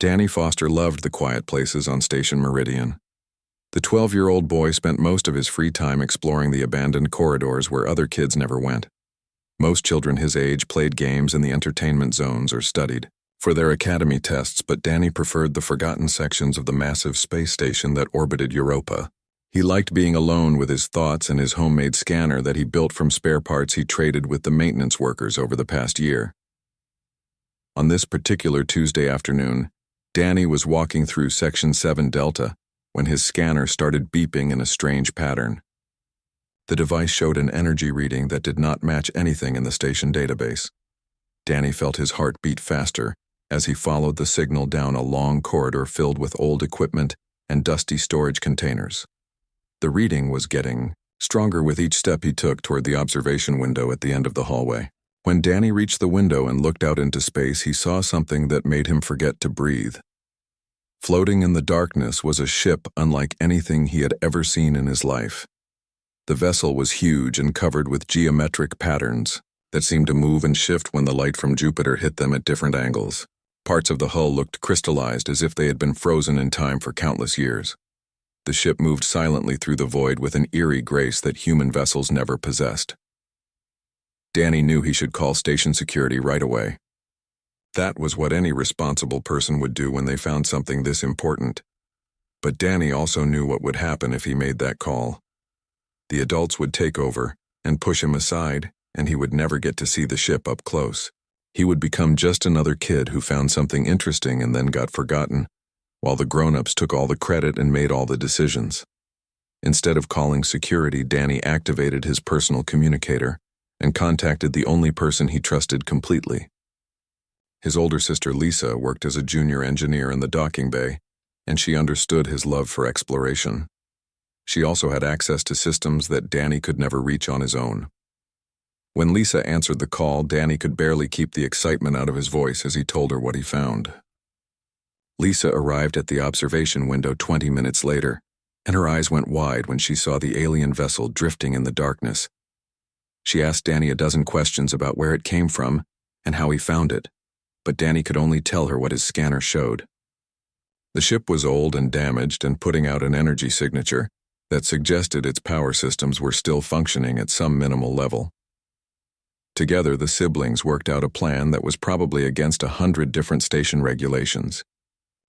Danny Foster loved the quiet places on Station Meridian. The 12-year-old boy spent most of his free time exploring the abandoned corridors where other kids never went. Most children his age played games in the entertainment zones or studied for their academy tests, but Danny preferred the forgotten sections of the massive space station that orbited Europa. He liked being alone with his thoughts and his homemade scanner that he built from spare parts he traded with the maintenance workers over the past year. On this particular Tuesday afternoon, Danny was walking through Section 7 Delta when his scanner started beeping in a strange pattern. The device showed an energy reading that did not match anything in the station database. Danny felt his heart beat faster as he followed the signal down a long corridor filled with old equipment and dusty storage containers. The reading was getting stronger with each step he took toward the observation window at the end of the hallway. When Danny reached the window and looked out into space, he saw something that made him forget to breathe. Floating in the darkness was a ship unlike anything he had ever seen in his life. The vessel was huge and covered with geometric patterns that seemed to move and shift when the light from Jupiter hit them at different angles. Parts of the hull looked crystallized as if they had been frozen in time for countless years. The ship moved silently through the void with an eerie grace that human vessels never possessed. Danny knew he should call station security right away. That was what any responsible person would do when they found something this important. But Danny also knew what would happen if he made that call. The adults would take over and push him aside, and he would never get to see the ship up close. He would become just another kid who found something interesting and then got forgotten, while the grown-ups took all the credit and made all the decisions. Instead of calling security, Danny activated his personal communicator and contacted the only person he trusted completely. His older sister Lisa worked as a junior engineer in the docking bay, and she understood his love for exploration. She also had access to systems that Danny could never reach on his own. When Lisa answered the call, Danny could barely keep the excitement out of his voice as he told her what he found. Lisa arrived at the observation window 20 minutes later, and her eyes went wide when she saw the alien vessel drifting in the darkness. She asked Danny a dozen questions about where it came from and how he found it, but Danny could only tell her what his scanner showed. The ship was old and damaged and putting out an energy signature that suggested its power systems were still functioning at some minimal level. Together, the siblings worked out a plan that was probably against 100 different station regulations.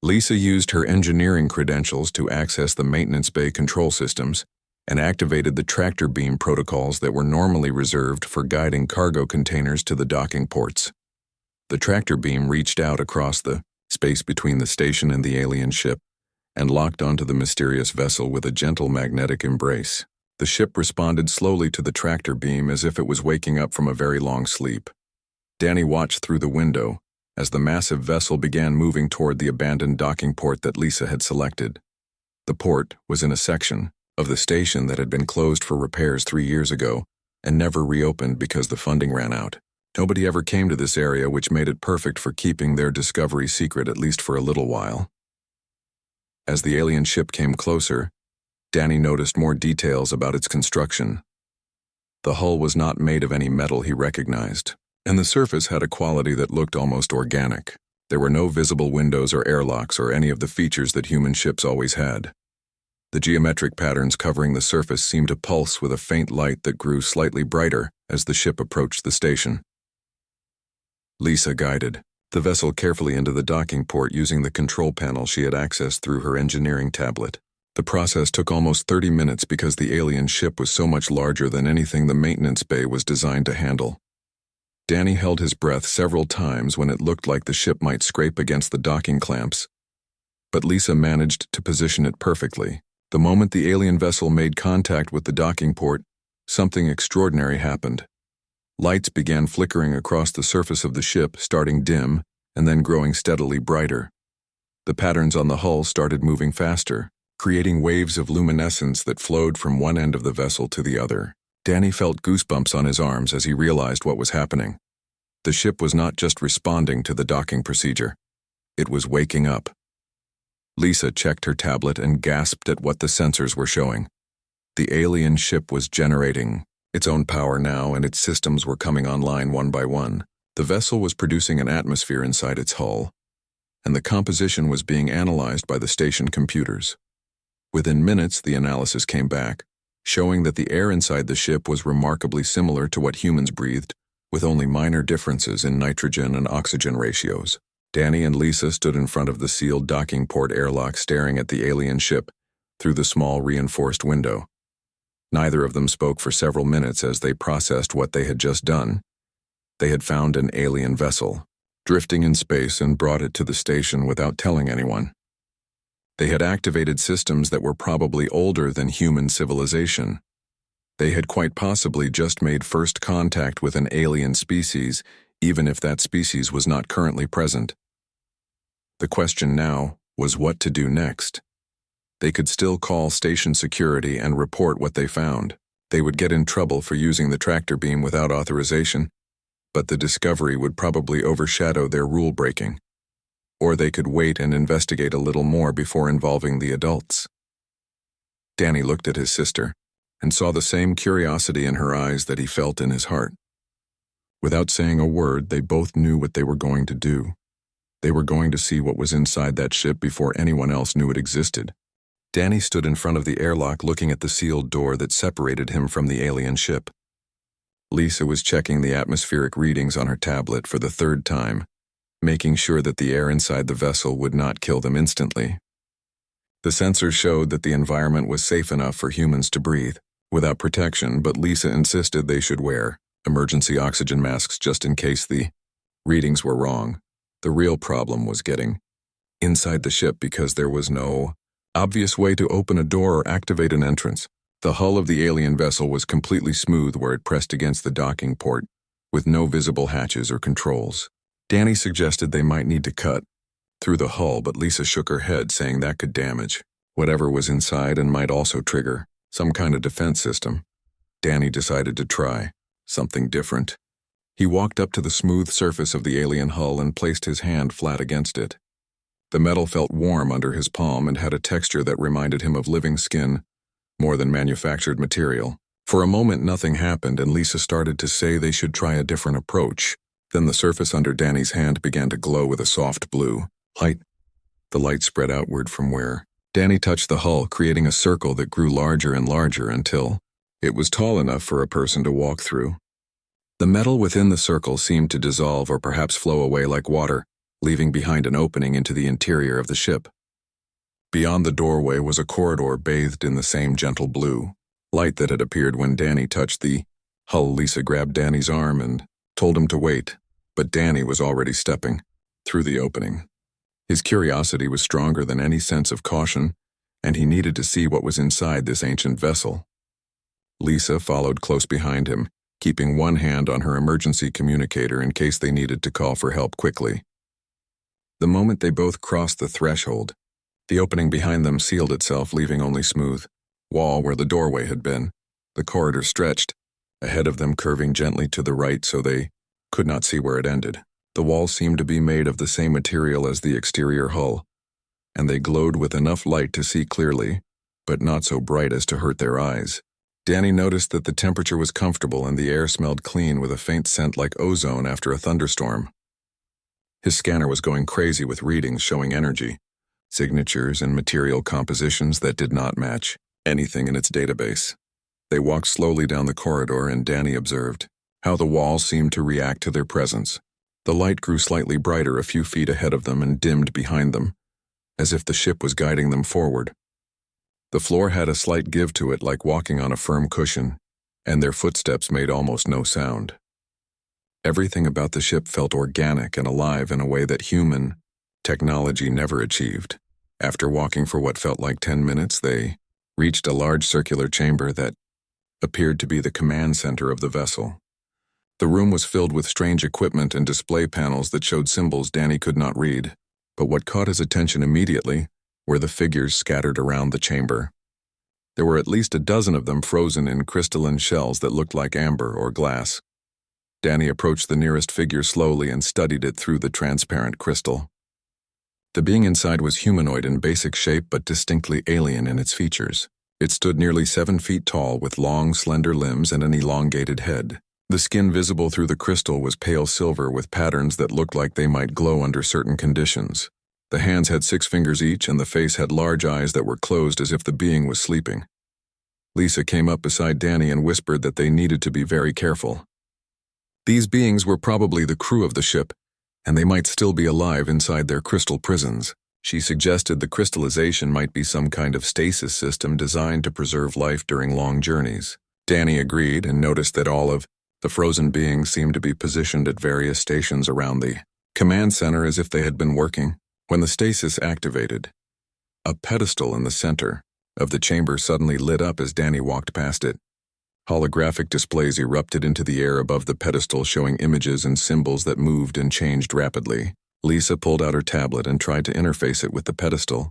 Lisa used her engineering credentials to access the maintenance bay control systems and activated the tractor beam protocols that were normally reserved for guiding cargo containers to the docking ports. The tractor beam reached out across the space between the station and the alien ship and locked onto the mysterious vessel with a gentle magnetic embrace. The ship responded slowly to the tractor beam as if it was waking up from a very long sleep. Danny watched through the window as the massive vessel began moving toward the abandoned docking port that Lisa had selected. The port was in a section of the station that had been closed for repairs 3 years ago and never reopened because the funding ran out. Nobody ever came to this area, which made it perfect for keeping their discovery secret at least for a little while. As the alien ship came closer, Danny noticed more details about its construction. The hull was not made of any metal he recognized, and the surface had a quality that looked almost organic. There were no visible windows or airlocks or any of the features that human ships always had. The geometric patterns covering the surface seemed to pulse with a faint light that grew slightly brighter as the ship approached the station. Lisa guided the vessel carefully into the docking port using the control panel she had accessed through her engineering tablet. The process took almost 30 minutes because the alien ship was so much larger than anything the maintenance bay was designed to handle. Danny held his breath several times when it looked like the ship might scrape against the docking clamps, but Lisa managed to position it perfectly. The moment the alien vessel made contact with the docking port, something extraordinary happened. Lights began flickering across the surface of the ship, starting dim and then growing steadily brighter. The patterns on the hull started moving faster, creating waves of luminescence that flowed from one end of the vessel to the other. Danny felt goosebumps on his arms as he realized what was happening. The ship was not just responding to the docking procedure. It was waking up. Lisa checked her tablet and gasped at what the sensors were showing. The alien ship was generating its own power now, and its systems were coming online one by one. The vessel was producing an atmosphere inside its hull, and the composition was being analyzed by the station computers. Within minutes, the analysis came back, showing that the air inside the ship was remarkably similar to what humans breathed, with only minor differences in nitrogen and oxygen ratios. Danny and Lisa stood in front of the sealed docking port airlock staring at the alien ship through the small reinforced window. Neither of them spoke for several minutes as they processed what they had just done. They had found an alien vessel, drifting in space, and brought it to the station without telling anyone. They had activated systems that were probably older than human civilization. They had quite possibly just made first contact with an alien species, even if that species was not currently present. The question now was what to do next. They could still call station security and report what they found. They would get in trouble for using the tractor beam without authorization, but the discovery would probably overshadow their rule-breaking. Or they could wait and investigate a little more before involving the adults. Danny looked at his sister and saw the same curiosity in her eyes that he felt in his heart. Without saying a word, they both knew what they were going to do. They were going to see what was inside that ship before anyone else knew it existed. Danny stood in front of the airlock looking at the sealed door that separated him from the alien ship. Lisa was checking the atmospheric readings on her tablet for the third time, making sure that the air inside the vessel would not kill them instantly. The sensors showed that the environment was safe enough for humans to breathe, without protection, but Lisa insisted they should wear emergency oxygen masks just in case the readings were wrong. The real problem was getting inside the ship because there was no obvious way to open a door or activate an entrance. The hull of the alien vessel was completely smooth where it pressed against the docking port, with no visible hatches or controls. Danny suggested they might need to cut through the hull, but Lisa shook her head, saying that could damage whatever was inside and might also trigger some kind of defense system. Danny decided to try something different. He walked up to the smooth surface of the alien hull and placed his hand flat against it. The metal felt warm under his palm and had a texture that reminded him of living skin, more than manufactured material. For a moment nothing happened, and Lisa started to say they should try a different approach. Then the surface under Danny's hand began to glow with a soft blue light. The light spread outward from where Danny touched the hull, creating a circle that grew larger and larger until it was tall enough for a person to walk through. The metal within the circle seemed to dissolve or perhaps flow away like water, leaving behind an opening into the interior of the ship. Beyond the doorway was a corridor bathed in the same gentle blue light that had appeared when Danny touched the hull. Lisa grabbed Danny's arm and told him to wait, but Danny was already stepping through the opening. His curiosity was stronger than any sense of caution, and he needed to see what was inside this ancient vessel. Lisa followed close behind him, keeping one hand on her emergency communicator in case they needed to call for help quickly. The moment they both crossed the threshold, the opening behind them sealed itself, leaving only smooth wall where the doorway had been. The corridor stretched, ahead of them curving gently to the right so they could not see where it ended. The walls seemed to be made of the same material as the exterior hull, and they glowed with enough light to see clearly, but not so bright as to hurt their eyes. Danny noticed that the temperature was comfortable and the air smelled clean with a faint scent like ozone after a thunderstorm. His scanner was going crazy with readings showing energy, signatures, and material compositions that did not match anything in its database. They walked slowly down the corridor, and Danny observed how the walls seemed to react to their presence. The light grew slightly brighter a few feet ahead of them and dimmed behind them, as if the ship was guiding them forward. The floor had a slight give to it, like walking on a firm cushion, and their footsteps made almost no sound. Everything about the ship felt organic and alive in a way that human technology never achieved. After walking for what felt like 10 minutes, they reached a large circular chamber that appeared to be the command center of the vessel. The room was filled with strange equipment and display panels that showed symbols Danny could not read, but what caught his attention immediately were the figures scattered around the chamber. There were at least a dozen of them frozen in crystalline shells that looked like amber or glass. Danny approached the nearest figure slowly and studied it through the transparent crystal. The being inside was humanoid in basic shape but distinctly alien in its features. It stood nearly 7 feet tall with long, slender limbs and an elongated head. The skin visible through the crystal was pale silver with patterns that looked like they might glow under certain conditions. The hands had 6 fingers each, and the face had large eyes that were closed as if the being was sleeping. Lisa came up beside Danny and whispered that they needed to be very careful. These beings were probably the crew of the ship, and they might still be alive inside their crystal prisons. She suggested the crystallization might be some kind of stasis system designed to preserve life during long journeys. Danny agreed and noticed that all of the frozen beings seemed to be positioned at various stations around the command center as if they had been working. When the stasis activated, a pedestal in the center of the chamber suddenly lit up as Danny walked past it. Holographic displays erupted into the air above the pedestal, showing images and symbols that moved and changed rapidly. Lisa pulled out her tablet and tried to interface it with the pedestal,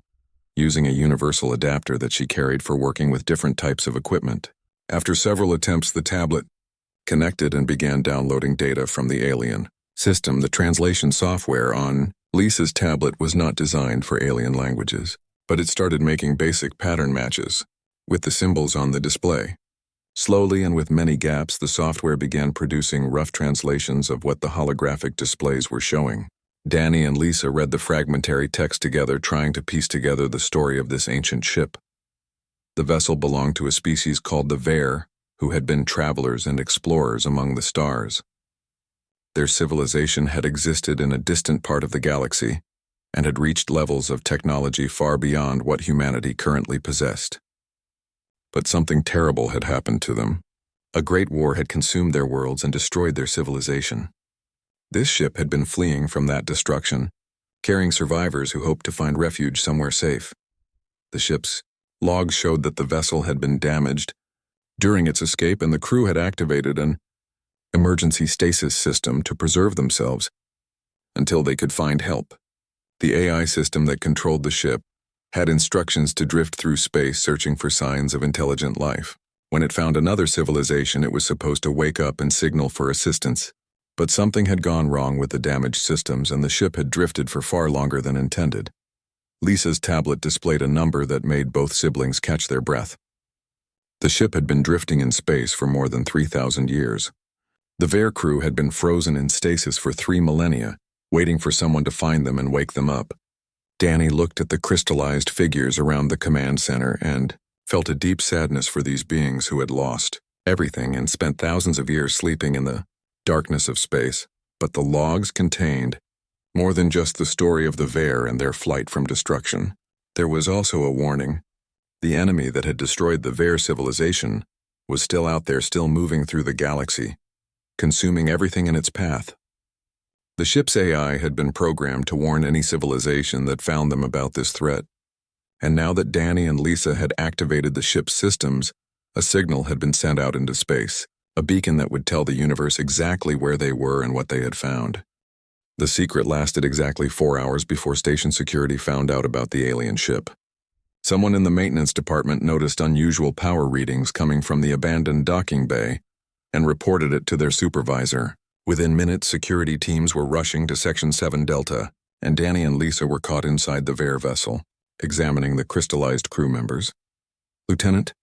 using a universal adapter that she carried for working with different types of equipment. After several attempts, the tablet connected and began downloading data from the alien system. The translation software on Lisa's tablet was not designed for alien languages, but it started making basic pattern matches with the symbols on the display. Slowly and with many gaps, the software began producing rough translations of what the holographic displays were showing. Danny and Lisa read the fragmentary text together, trying to piece together the story of this ancient ship. The vessel belonged to a species called the Vare, who had been travelers and explorers among the stars. Their civilization had existed in a distant part of the galaxy and had reached levels of technology far beyond what humanity currently possessed. But something terrible had happened to them. A great war had consumed their worlds and destroyed their civilization. This ship had been fleeing from that destruction, carrying survivors who hoped to find refuge somewhere safe. The ship's logs showed that the vessel had been damaged during its escape, and the crew had activated an emergency stasis system to preserve themselves until they could find help. The AI system that controlled the ship had instructions to drift through space searching for signs of intelligent life. When it found another civilization, it was supposed to wake up and signal for assistance. But something had gone wrong with the damaged systems, and the ship had drifted for far longer than intended. Lisa's tablet displayed a number that made both siblings catch their breath. The ship had been drifting in space for more than 3,000 years. The Vare crew had been frozen in stasis for 3 millennia, waiting for someone to find them and wake them up. Danny looked at the crystallized figures around the command center and felt a deep sadness for these beings who had lost everything and spent thousands of years sleeping in the darkness of space. But the logs contained more than just the story of the Vare and their flight from destruction. There was also a warning. The enemy that had destroyed the Vare civilization was still out there, still moving through the galaxy, consuming everything in its path. The ship's AI had been programmed to warn any civilization that found them about this threat. And now that Danny and Lisa had activated the ship's systems, a signal had been sent out into space, a beacon that would tell the universe exactly where they were and what they had found. The secret lasted exactly 4 hours before station security found out about the alien ship. Someone in the maintenance department noticed unusual power readings coming from the abandoned docking bay and reported it to their supervisor. Within minutes, security teams were rushing to Section 7 Delta, and Danny and Lisa were caught inside the Vare vessel, examining the crystallized crew members. Lieutenant,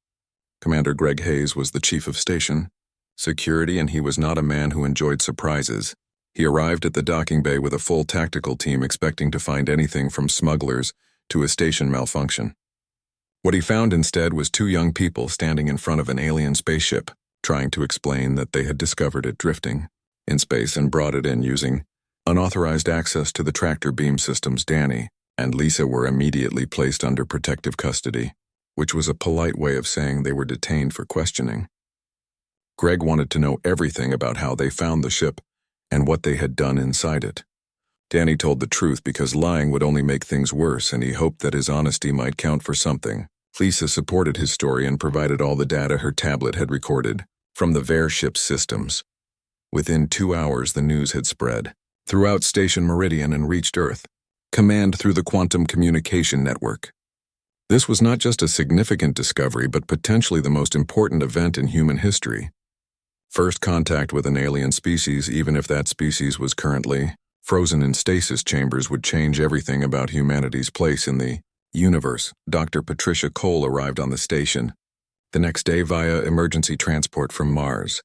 Commander Greg Hayes was the chief of station security, and he was not a man who enjoyed surprises. He arrived at the docking bay with a full tactical team, expecting to find anything from smugglers to a station malfunction. What he found instead was 2 young people standing in front of an alien spaceship, trying to explain that they had discovered it drifting in space and brought it in using unauthorized access to the tractor beam systems. Danny and Lisa were immediately placed under protective custody, which was a polite way of saying they were detained for questioning. Greg wanted to know everything about how they found the ship and what they had done inside it. Danny told the truth because lying would only make things worse, and he hoped that his honesty might count for something. Lisa supported his story and provided all the data her tablet had recorded from the Vare ship's systems. Within 2 hours, the news had spread throughout Station Meridian and reached Earth, command through the quantum communication network. This was not just a significant discovery, but potentially the most important event in human history. First contact with an alien species, even if that species was currently frozen in stasis chambers, would change everything about humanity's place in the universe. Dr. Patricia Cole arrived on the station the next day via emergency transport from Mars.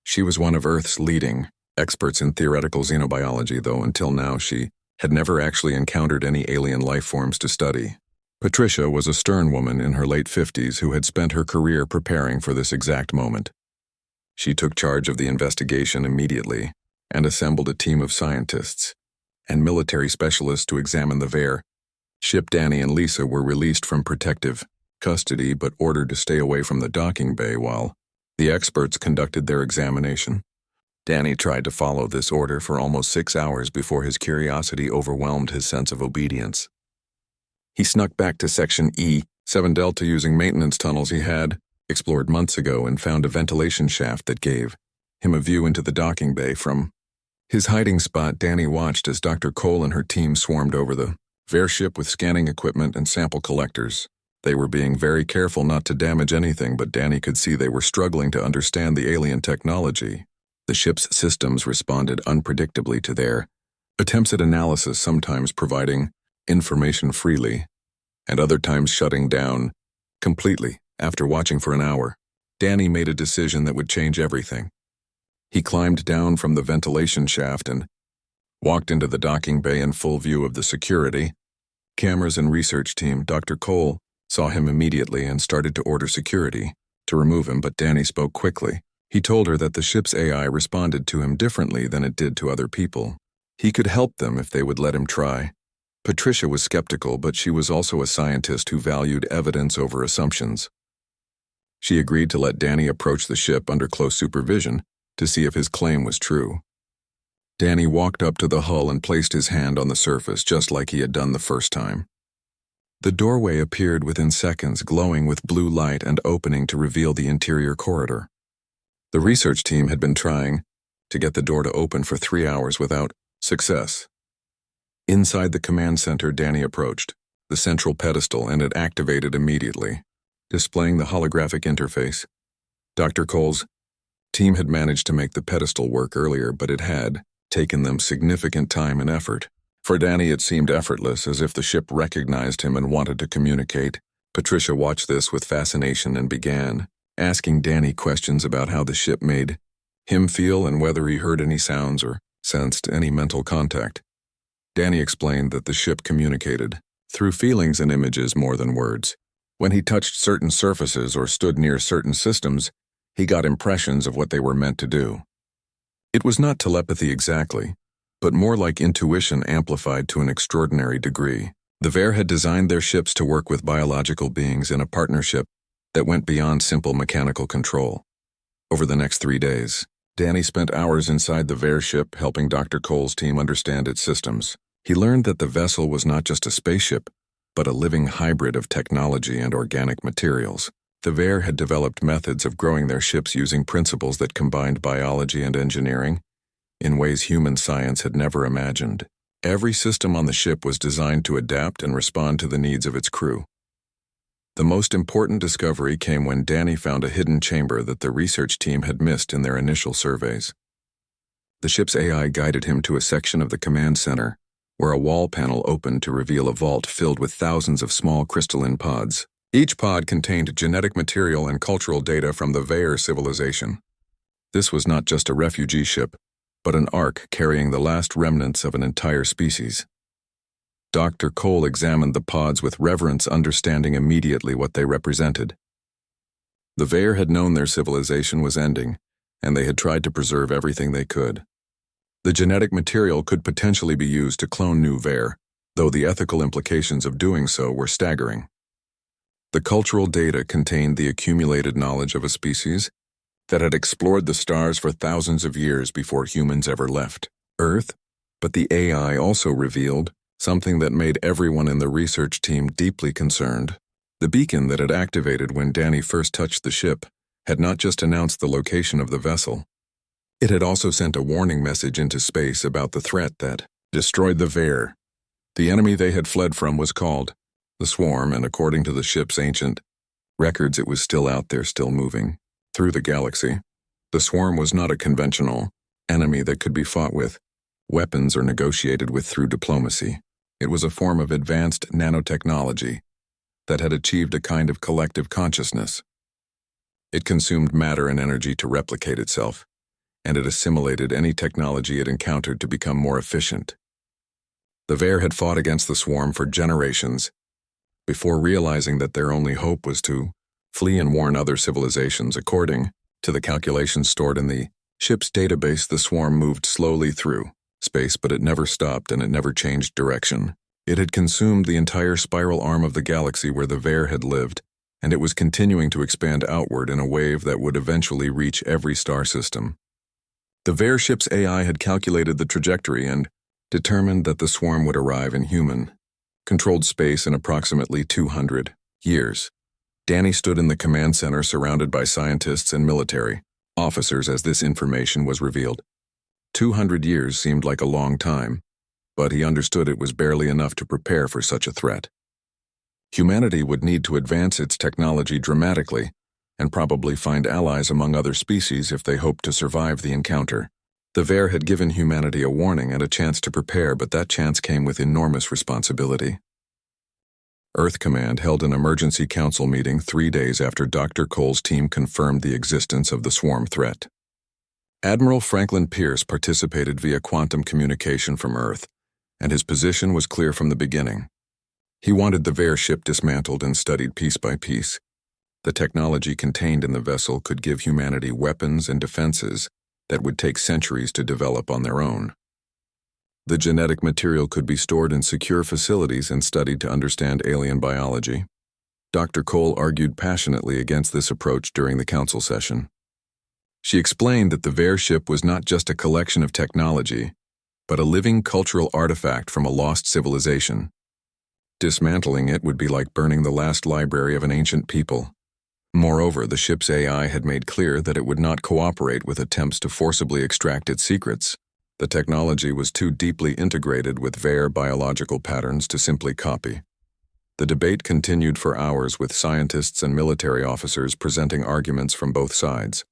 She was one of Earth's leading experts in theoretical xenobiology, though until now she had never actually encountered any alien life forms to study. Patricia was a stern woman in her late 50s who had spent her career preparing for this exact moment. She took charge of the investigation immediately and assembled a team of scientists and military specialists to examine the Vare. Ship Danny and Lisa were released from protective custody but ordered to stay away from the docking bay while the experts conducted their examination. Danny tried to follow this order for almost 6 hours before his curiosity overwhelmed his sense of obedience. He snuck back to Section E7 Delta using maintenance tunnels he had explored months ago and found a ventilation shaft that gave him a view into the docking bay. From his hiding spot, Danny watched as Dr. Cole and her team swarmed over the Vare ship with scanning equipment and sample collectors. They were being very careful not to damage anything, but Danny could see they were struggling to understand the alien technology. The ship's systems responded unpredictably to their attempts at analysis, sometimes providing information freely, and other times shutting down completely. After watching for an hour, Danny made a decision that would change everything. He climbed down from the ventilation shaft and walked into the docking bay in full view of the security cameras and research team. Dr. Cole saw him immediately and started to order security to remove him, but Danny spoke quickly. He told her that the ship's AI responded to him differently than it did to other people. He could help them if they would let him try. Patricia was skeptical, but she was also a scientist who valued evidence over assumptions. She agreed to let Danny approach the ship under close supervision to see if his claim was true. Danny walked up to the hull and placed his hand on the surface just like he had done the first time. The doorway appeared within seconds, glowing with blue light and opening to reveal the interior corridor. The research team had been trying to get the door to open for 3 hours without success. Inside the command center, Danny approached the central pedestal and it activated immediately, displaying the holographic interface. Dr. Cole's team had managed to make the pedestal work earlier, but it had taken them significant time and effort. For Danny, it seemed effortless, as if the ship recognized him and wanted to communicate. Patricia watched this with fascination and began asking Danny questions about how the ship made him feel and whether he heard any sounds or sensed any mental contact. Danny explained that the ship communicated through feelings and images more than words. When he touched certain surfaces or stood near certain systems, he got impressions of what they were meant to do. It was not telepathy exactly, but more like intuition amplified to an extraordinary degree. The Vare had designed their ships to work with biological beings in a partnership that went beyond simple mechanical control. Over the next 3 days, Danny spent hours inside the Vare ship helping Dr. Cole's team understand its systems. He learned that the vessel was not just a spaceship, but a living hybrid of technology and organic materials. The Vare had developed methods of growing their ships using principles that combined biology and engineering in ways human science had never imagined. Every system on the ship was designed to adapt and respond to the needs of its crew. The most important discovery came when Danny found a hidden chamber that the research team had missed in their initial surveys. The ship's AI guided him to a section of the command center, where a wall panel opened to reveal a vault filled with thousands of small crystalline pods. Each pod contained genetic material and cultural data from the Vare civilization. This was not just a refugee ship, but an ark carrying the last remnants of an entire species. Dr. Cole examined the pods with reverence, understanding immediately what they represented. The Vare had known their civilization was ending, and they had tried to preserve everything they could. The genetic material could potentially be used to clone new Vare, though the ethical implications of doing so were staggering. The cultural data contained the accumulated knowledge of a species that had explored the stars for thousands of years before humans ever left Earth, but the AI also revealed something that made everyone in the research team deeply concerned. The beacon that had activated when Danny first touched the ship had not just announced the location of the vessel. It had also sent a warning message into space about the threat that destroyed the Vare. The enemy they had fled from was called the Swarm, and according to the ship's ancient records, it was still out there, still moving through the galaxy. The Swarm was not a conventional enemy that could be fought with weapons or negotiated with through diplomacy. It was a form of advanced nanotechnology that had achieved a kind of collective consciousness. It consumed matter and energy to replicate itself, and it assimilated any technology it encountered to become more efficient. The Vare had fought against the swarm for generations, before realizing that their only hope was to flee and warn other civilizations. According to the calculations stored in the ship's database, the swarm moved slowly through space, but it never stopped and it never changed direction. It had consumed the entire spiral arm of the galaxy where the Vare had lived, and it was continuing to expand outward in a wave that would eventually reach every star system. The Vare ship's AI had calculated the trajectory and determined that the swarm would arrive in human-controlled space in approximately 200 years. Danny stood in the command center surrounded by scientists and military officers as this information was revealed. 200 years seemed like a long time, but he understood it was barely enough to prepare for such a threat. Humanity would need to advance its technology dramatically and probably find allies among other species if they hoped to survive the encounter. The Vare had given humanity a warning and a chance to prepare, but that chance came with enormous responsibility. Earth Command held an emergency council meeting 3 days after Dr. Cole's team confirmed the existence of the swarm threat. Admiral Franklin Pierce participated via quantum communication from Earth, and his position was clear from the beginning. He wanted the Vare ship dismantled and studied piece by piece. The technology contained in the vessel could give humanity weapons and defenses that would take centuries to develop on their own. The genetic material could be stored in secure facilities and studied to understand alien biology. Dr. Cole argued passionately against this approach during the council session. She explained that the Vare ship was not just a collection of technology, but a living cultural artifact from a lost civilization. Dismantling it would be like burning the last library of an ancient people. Moreover, the ship's AI had made clear that it would not cooperate with attempts to forcibly extract its secrets. The technology was too deeply integrated with Vare biological patterns to simply copy. The debate continued for hours with scientists and military officers presenting arguments from both sides.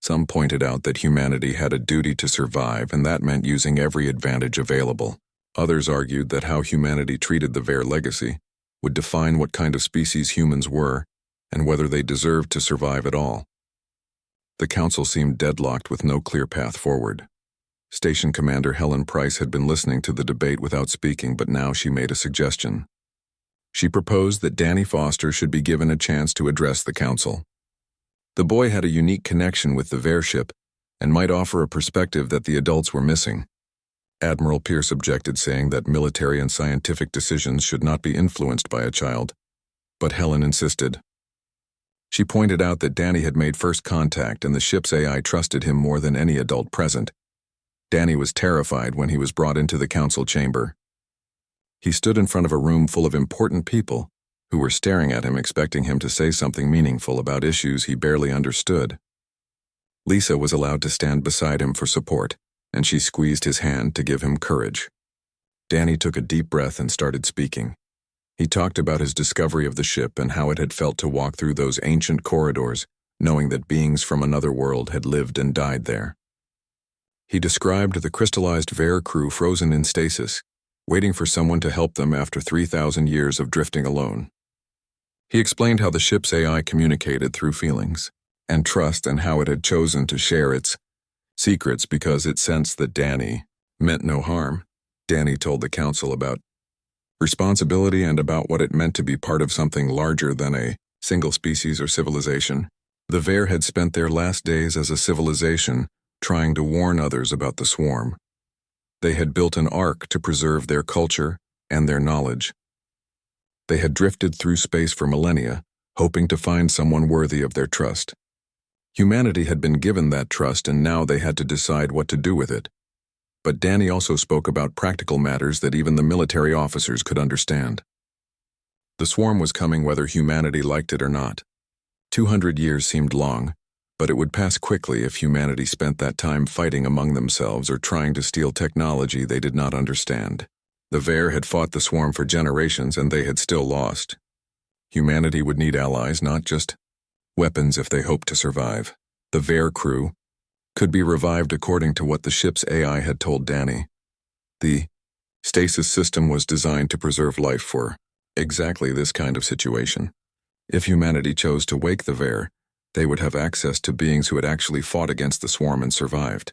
Some pointed out that humanity had a duty to survive, and that meant using every advantage available. Others argued that how humanity treated the Vare legacy would define what kind of species humans were and whether they deserved to survive at all. The council seemed deadlocked with no clear path forward. Station Commander Helen Price had been listening to the debate without speaking, but now she made a suggestion. She proposed that Danny Foster should be given a chance to address the council. The boy had a unique connection with the Vare ship and might offer a perspective that the adults were missing. Admiral Pierce objected, saying that military and scientific decisions should not be influenced by a child, but Helen insisted. She pointed out that Danny had made first contact and the ship's AI trusted him more than any adult present. Danny was terrified when he was brought into the council chamber. He stood in front of a room full of important people who were staring at him, expecting him to say something meaningful about issues he barely understood. Lisa was allowed to stand beside him for support, and she squeezed his hand to give him courage. Danny took a deep breath and started speaking. He talked about his discovery of the ship and how it had felt to walk through those ancient corridors, knowing that beings from another world had lived and died there. He described the crystallized Vare crew frozen in stasis, waiting for someone to help them after 3,000 years of drifting alone. He explained how the ship's AI communicated through feelings and trust, and how it had chosen to share its secrets because it sensed that Danny meant no harm. Danny told the council about responsibility and about what it meant to be part of something larger than a single species or civilization. The Vare had spent their last days as a civilization trying to warn others about the swarm. They had built an ark to preserve their culture and their knowledge. They had drifted through space for millennia, hoping to find someone worthy of their trust. Humanity had been given that trust, and now they had to decide what to do with it. But Danny also spoke about practical matters that even the military officers could understand. The swarm was coming whether humanity liked it or not. 200 years seemed long, but it would pass quickly if humanity spent that time fighting among themselves or trying to steal technology they did not understand. The Vare had fought the swarm for generations, and they had still lost. Humanity would need allies, not just weapons, if they hoped to survive. The Vare crew could be revived according to what the ship's AI had told Danny. The stasis system was designed to preserve life for exactly this kind of situation. If humanity chose to wake the Vare, they would have access to beings who had actually fought against the swarm and survived.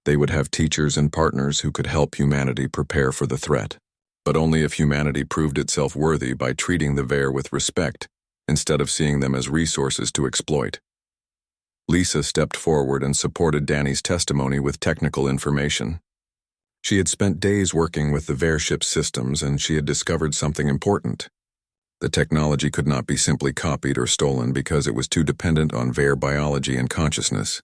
They would have teachers and partners who could help humanity prepare for the threat, but only if humanity proved itself worthy by treating the Ver with respect instead of seeing them as resources to exploit. Lisa stepped forward and supported Danny's testimony with technical information. She had spent days working with the Ver ship's systems, and she had discovered something important. The technology could not be simply copied or stolen because it was too dependent on Ver biology and consciousness.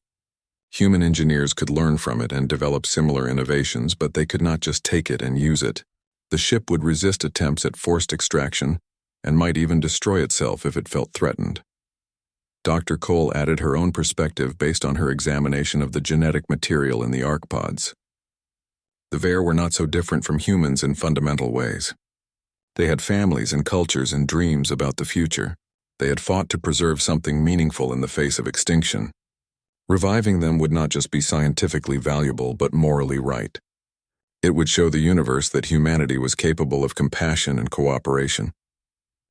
Human engineers could learn from it and develop similar innovations, but they could not just take it and use it. The ship would resist attempts at forced extraction and might even destroy itself if it felt threatened. Dr. Cole added her own perspective based on her examination of the genetic material in the arc pods. The Ver were not so different from humans in fundamental ways. They had families and cultures and dreams about the future. They had fought to preserve something meaningful in the face of extinction. Reviving them would not just be scientifically valuable, but morally right. It would show the universe that humanity was capable of compassion and cooperation.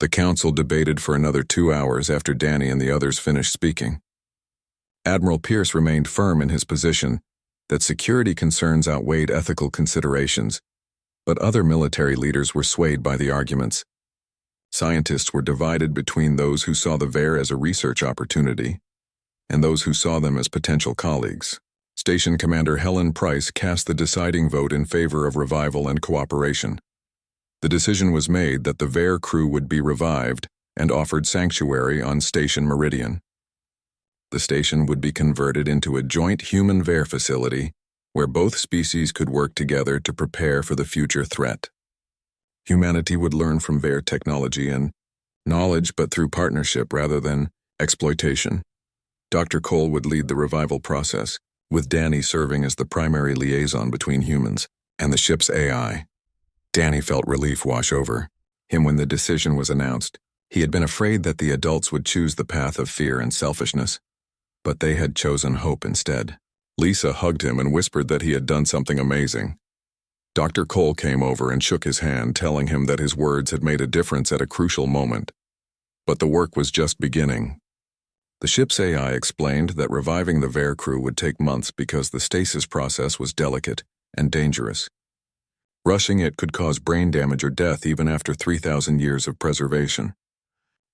The council debated for another 2 hours after Danny and the others finished speaking. Admiral Pierce remained firm in his position that security concerns outweighed ethical considerations, but other military leaders were swayed by the arguments. Scientists were divided between those who saw the Ver as a research opportunity and those who saw them as potential colleagues. Station Commander Helen Price cast the deciding vote in favor of revival and cooperation. The decision was made that the Ver crew would be revived and offered sanctuary on Station Meridian. The station would be converted into a joint human-Ver facility where both species could work together to prepare for the future threat. Humanity would learn from Ver technology and knowledge, but through partnership rather than exploitation. Dr. Cole would lead the revival process, with Danny serving as the primary liaison between humans and the ship's AI. Danny felt relief wash over him when the decision was announced. He had been afraid that the adults would choose the path of fear and selfishness, but they had chosen hope instead. Lisa hugged him and whispered that he had done something amazing. Dr. Cole came over and shook his hand, telling him that his words had made a difference at a crucial moment. But the work was just beginning. The ship's AI explained that reviving the Ver crew would take months because the stasis process was delicate and dangerous. Rushing it could cause brain damage or death even after 3,000 years of preservation.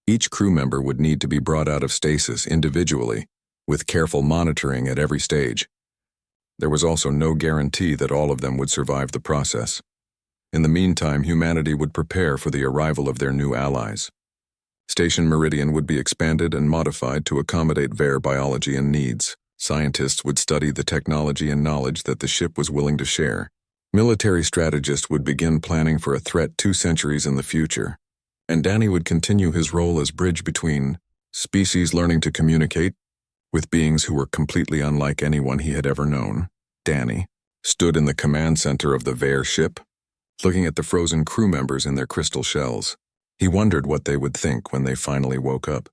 Each crew member would need to be brought out of stasis individually, with careful monitoring at every stage. There was also no guarantee that all of them would survive the process. In the meantime, humanity would prepare for the arrival of their new allies. Station Meridian would be expanded and modified to accommodate Ver biology and needs. Scientists would study the technology and knowledge that the ship was willing to share. Military strategists would begin planning for a threat 2 centuries in the future. And Danny would continue his role as bridge between species learning to communicate with beings who were completely unlike anyone he had ever known. Danny stood in the command center of the Ver ship, looking at the frozen crew members in their crystal shells. He wondered what they would think when they finally woke up.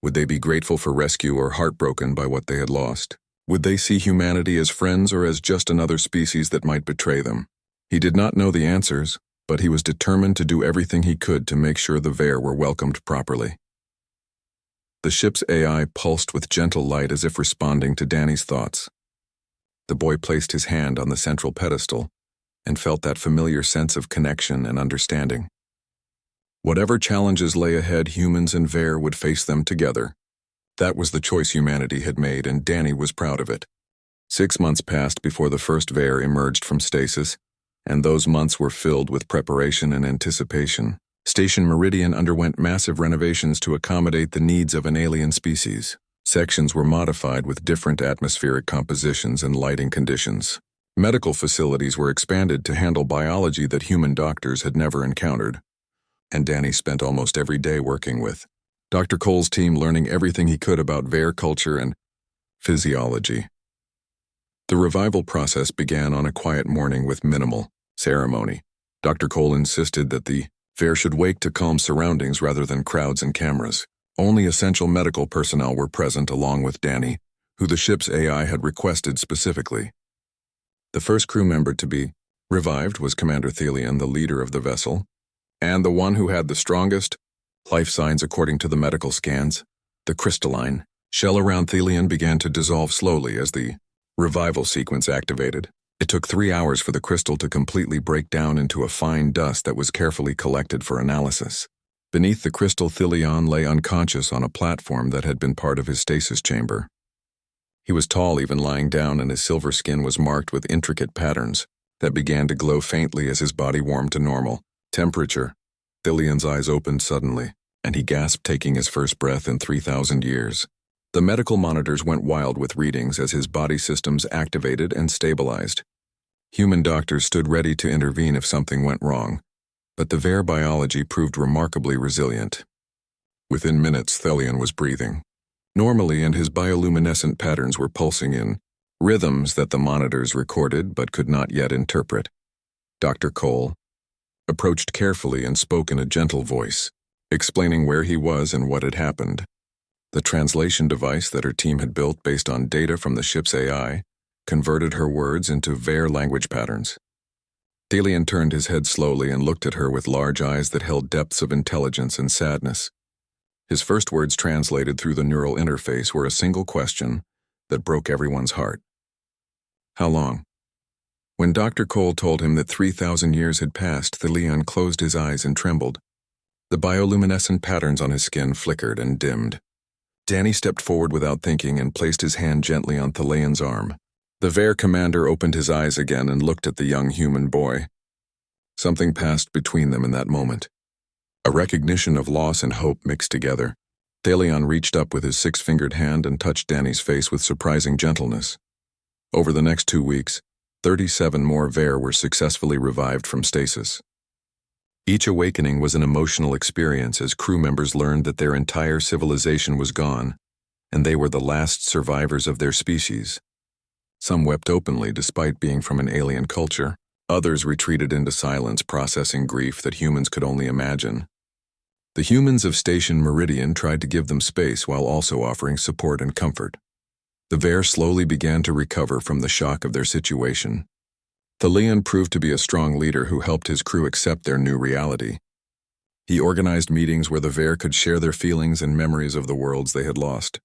Would they be grateful for rescue or heartbroken by what they had lost? Would they see humanity as friends or as just another species that might betray them? He did not know the answers, but he was determined to do everything he could to make sure the Ver were welcomed properly. The ship's AI pulsed with gentle light as if responding to Danny's thoughts. The boy placed his hand on the central pedestal and felt that familiar sense of connection and understanding. Whatever challenges lay ahead, humans and Ver would face them together. That was the choice humanity had made, and Danny was proud of it. 6 months passed before the first Ver emerged from stasis, and those months were filled with preparation and anticipation. Station Meridian underwent massive renovations to accommodate the needs of an alien species. Sections were modified with different atmospheric compositions and lighting conditions. Medical facilities were expanded to handle biology that human doctors had never encountered. And Danny spent almost every day working with Dr. Cole's team, learning everything he could about Ver culture and physiology. The revival process began on a quiet morning with minimal ceremony. Dr. Cole insisted that the Ver should wake to calm surroundings rather than crowds and cameras. Only essential medical personnel were present along with Danny, who the ship's AI had requested specifically. The first crew member to be revived was Commander Thelian, the leader of the vessel, and the one who had the strongest life signs according to the medical scans. The crystalline shell around Thelian began to dissolve slowly as the Revival sequence activated. It took 3 hours for the crystal to completely break down into a fine dust that was carefully collected for analysis. Beneath the crystal, Thelion lay unconscious on a platform that had been part of his stasis chamber. He was tall even lying down, and his silver skin was marked with intricate patterns that began to glow faintly as his body warmed to normal temperature. Thelion's eyes opened suddenly, and he gasped, taking his first breath in 3,000 years. The medical monitors went wild with readings as his body systems activated and stabilized. Human doctors stood ready to intervene if something went wrong, but the Vare biology proved remarkably resilient. Within minutes, Thelion was breathing normally, and his bioluminescent patterns were pulsing in rhythms that the monitors recorded but could not yet interpret. Dr. Cole approached carefully and spoke in a gentle voice, explaining where he was and what had happened. The translation device that her team had built based on data from the ship's AI converted her words into Vare language patterns. Thelion turned his head slowly and looked at her with large eyes that held depths of intelligence and sadness. His first words translated through the neural interface were a single question that broke everyone's heart. How long? When Dr. Cole told him that 3,000 years had passed, Thelion closed his eyes and trembled. The bioluminescent patterns on his skin flickered and dimmed. Danny stepped forward without thinking and placed his hand gently on Thelion's arm. The Vare commander opened his eyes again and looked at the young human boy. Something passed between them in that moment. A recognition of loss and hope mixed together. Thelion reached up with his 6-fingered hand and touched Danny's face with surprising gentleness. Over the next 2 weeks, 37 more Vare were successfully revived from stasis. Each awakening was an emotional experience as crew members learned that their entire civilization was gone, and they were the last survivors of their species. Some wept openly despite being from an alien culture. Others retreated into silence, processing grief that humans could only imagine. The humans of Station Meridian tried to give them space while also offering support and comfort. The Vare slowly began to recover from the shock of their situation. Thelion proved to be a strong leader who helped his crew accept their new reality. He organized meetings where the Vare could share their feelings and memories of the worlds they had lost.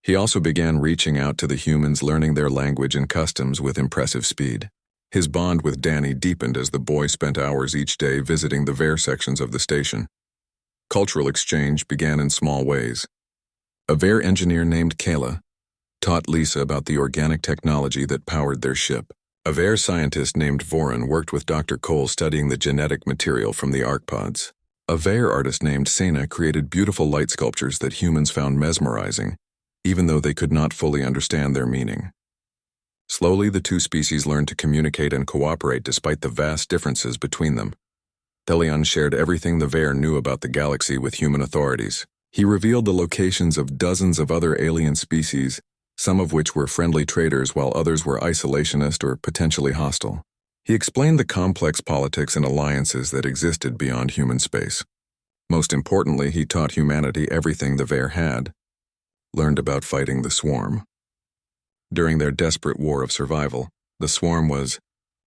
He also began reaching out to the humans, learning their language and customs with impressive speed. His bond with Danny deepened as the boy spent hours each day visiting the Vare sections of the station. Cultural exchange began in small ways. A Vare engineer named Kayla taught Lisa about the organic technology that powered their ship. A Vare scientist named Voran worked with Dr. Cole studying the genetic material from the arcpods. A Vare artist named Sena created beautiful light sculptures that humans found mesmerizing, even though they could not fully understand their meaning. Slowly, the two species learned to communicate and cooperate despite the vast differences between them. Thelion shared everything the Vare knew about the galaxy with human authorities. He revealed the locations of dozens of other alien species, some of which were friendly traders while others were isolationist or potentially hostile. He explained the complex politics and alliances that existed beyond human space. Most importantly, he taught humanity everything the Vare had learned about fighting the Swarm. During their desperate war of survival, the Swarm was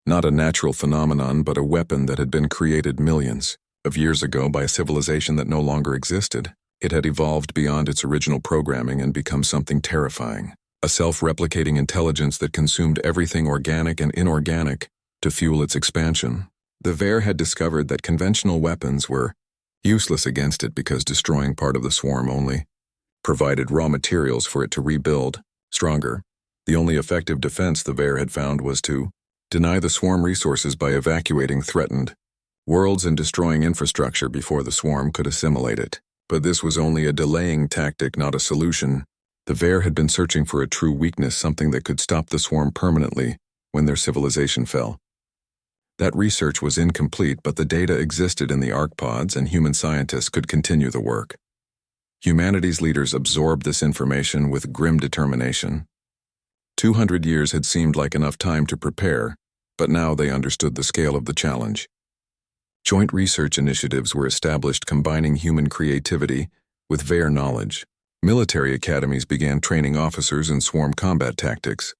not a natural phenomenon but a weapon that had been created millions of years ago by a civilization that no longer existed. It had evolved beyond its original programming and become something terrifying, a self-replicating intelligence that consumed everything organic and inorganic to fuel its expansion. The Vare had discovered that conventional weapons were useless against it because destroying part of the Swarm only provided raw materials for it to rebuild stronger. The only effective defense the Vare had found was to deny the Swarm resources by evacuating threatened worlds and destroying infrastructure before the Swarm could assimilate it. But this was only a delaying tactic, not a solution. The Vare had been searching for a true weakness, something that could stop the Swarm permanently when their civilization fell. That research was incomplete, but the data existed in the arcpods, and human scientists could continue the work. Humanity's leaders absorbed this information with grim determination. 200 years had seemed like enough time to prepare, but now they understood the scale of the challenge. Joint research initiatives were established combining human creativity with Vare knowledge. Military academies began training officers in swarm combat tactics.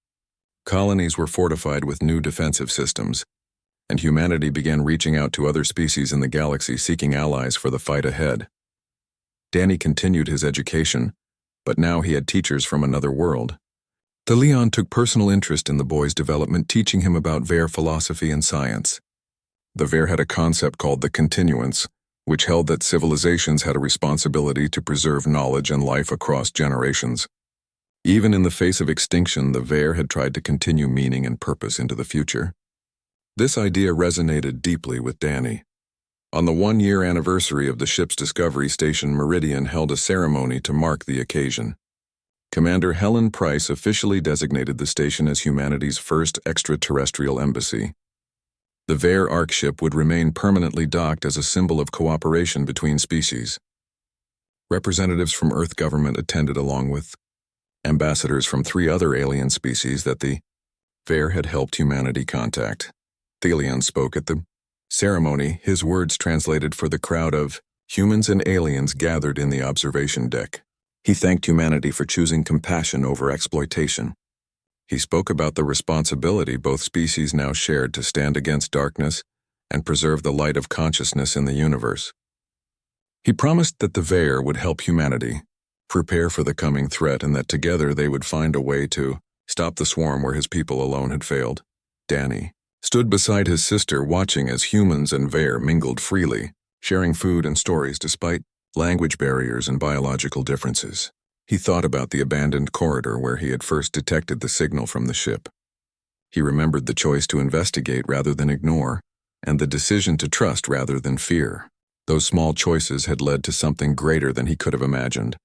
Colonies were fortified with new defensive systems, and humanity began reaching out to other species in the galaxy seeking allies for the fight ahead. Danny continued his education, but now he had teachers from another world. The Leon took personal interest in the boy's development, teaching him about Ver philosophy and science. The Ver had a concept called the continuance, which held that civilizations had a responsibility to preserve knowledge and life across generations. Even in the face of extinction, the Ver had tried to continue meaning and purpose into the future. This idea resonated deeply with Danny. On the one-year anniversary of the ship's discovery, Station Meridian held a ceremony to mark the occasion. Commander Helen Price officially designated the station as humanity's first extraterrestrial embassy. The Ver Ark ship would remain permanently docked as a symbol of cooperation between species. Representatives from Earth government attended along with ambassadors from 3 other alien species that the Ver had helped humanity contact. Thelion spoke at the ceremony, his words translated for the crowd of humans and aliens gathered in the observation deck. He thanked humanity for choosing compassion over exploitation. He spoke about the responsibility both species now shared to stand against darkness and preserve the light of consciousness in the universe. He promised that the Ver would help humanity prepare for the coming threat and that together they would find a way to stop the swarm where his people alone had failed. Danny stood beside his sister, watching as humans and Ver mingled freely, sharing food and stories despite language barriers and biological differences. He thought about the abandoned corridor where he had first detected the signal from the ship. He remembered the choice to investigate rather than ignore, and the decision to trust rather than fear. Those small choices had led to something greater than he could have imagined.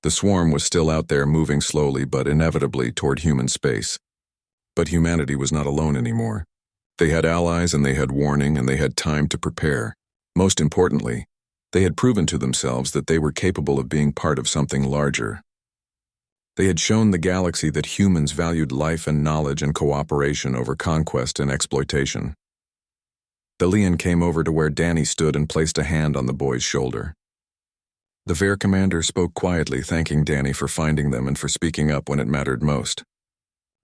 The swarm was still out there, moving slowly but inevitably toward human space. But humanity was not alone anymore. They had allies, and they had warning, and they had time to prepare. Most importantly, they had proven to themselves that they were capable of being part of something larger. They had shown the galaxy that humans valued life and knowledge and cooperation over conquest and exploitation. The Leon came over to where Danny stood and placed a hand on the boy's shoulder. The Ver commander spoke quietly, thanking Danny for finding them and for speaking up when it mattered most.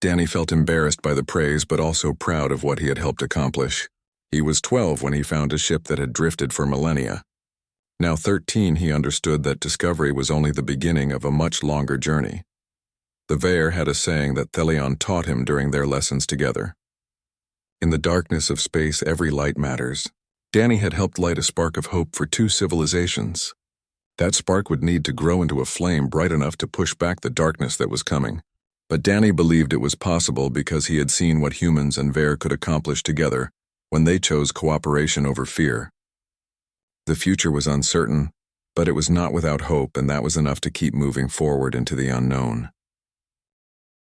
Danny felt embarrassed by the praise but also proud of what he had helped accomplish. He was 12 when he found a ship that had drifted for millennia. Now 13, he understood that discovery was only the beginning of a much longer journey. The Ver had a saying that Thelion taught him during their lessons together. In the darkness of space, every light matters. Danny had helped light a spark of hope for 2 civilizations. That spark would need to grow into a flame bright enough to push back the darkness that was coming. But Danny believed it was possible because he had seen what humans and Ver could accomplish together when they chose cooperation over fear. The future was uncertain, but it was not without hope, and that was enough to keep moving forward into the unknown.